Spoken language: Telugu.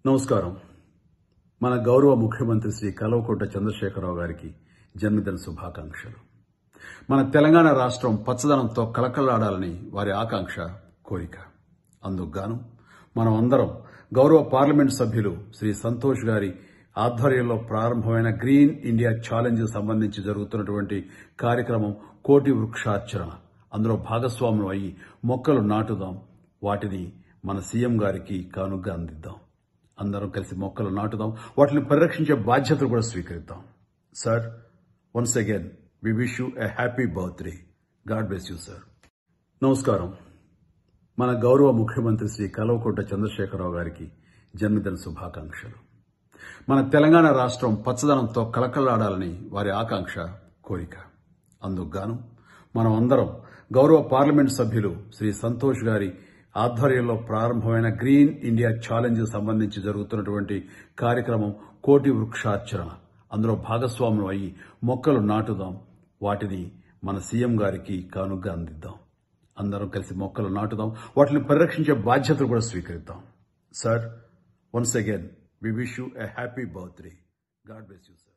నమస్కారం. మన గౌరవ ముఖ్యమంత్రి శ్రీ కల్వకుంట్ల చంద్రశేఖరరావు గారికి జన్మదిన శుభాకాంక్షలు. మన తెలంగాణ రాష్ట్రం పచ్చదనంతో కళకళలాడాలని వారి ఆకాంక్ష, కోరిక. అందుకుగాను మనం అందరం గౌరవ పార్లమెంట్ సభ్యులు శ్రీ సంతోష్ గారి ఆధ్వర్యంలో ప్రారంభమైన గ్రీన్ ఇండియా ఛాలెంజ్ సంబంధించి జరుగుతున్నటువంటి కార్యక్రమం కోటి వృక్షార్చన, అందులో భాగస్వాములు అయ్యి మొక్కలు నాటుదాం, వాటిని మన సీఎం గారికి కానుగ్గా అందిద్దాం. అందరం కలిసి మొక్కలు నాటుదాం, వాటిని పరిరక్షించే బాధ్యతలు కూడా స్వీకరిద్దాం. Sir, once again we wish you a happy birthday. God bless you sir. నమస్కారం. మన గౌరవ ముఖ్యమంత్రి శ్రీ కల్వకుంట్ల చంద్రశేఖరరావు గారికి జన్మదిన శుభాకాంక్షలు. మన తెలంగాణ రాష్ట్రం పచ్చదనంతో కళకళలాడాలని వారి ఆకాంక్ష, కోరిక. అందుకుగాను మనం అందరం గౌరవ పార్లమెంట్ సభ్యులు శ్రీ సంతోష్ గారి ఆధ్వర్యంలో ప్రారంభమైన గ్రీన్ ఇండియా ఛాలెంజ్ సంబంధించి జరుగుతున్నటువంటి కార్యక్రమం కోటి వృక్షార్చన, అందులో భాగస్వాములు అయ్యి మొక్కలు నాటుదాం, వాటిని మన సీఎం గారికి కానుగ్గా అందిద్దాం. అందరం కలిసి మొక్కలు నాటుదాం, వాటిని పరిరక్షించే బాధ్యతలు కూడా స్వీకరిద్దాం. Sir, once again we wish you a happy birthday. God bless you sir.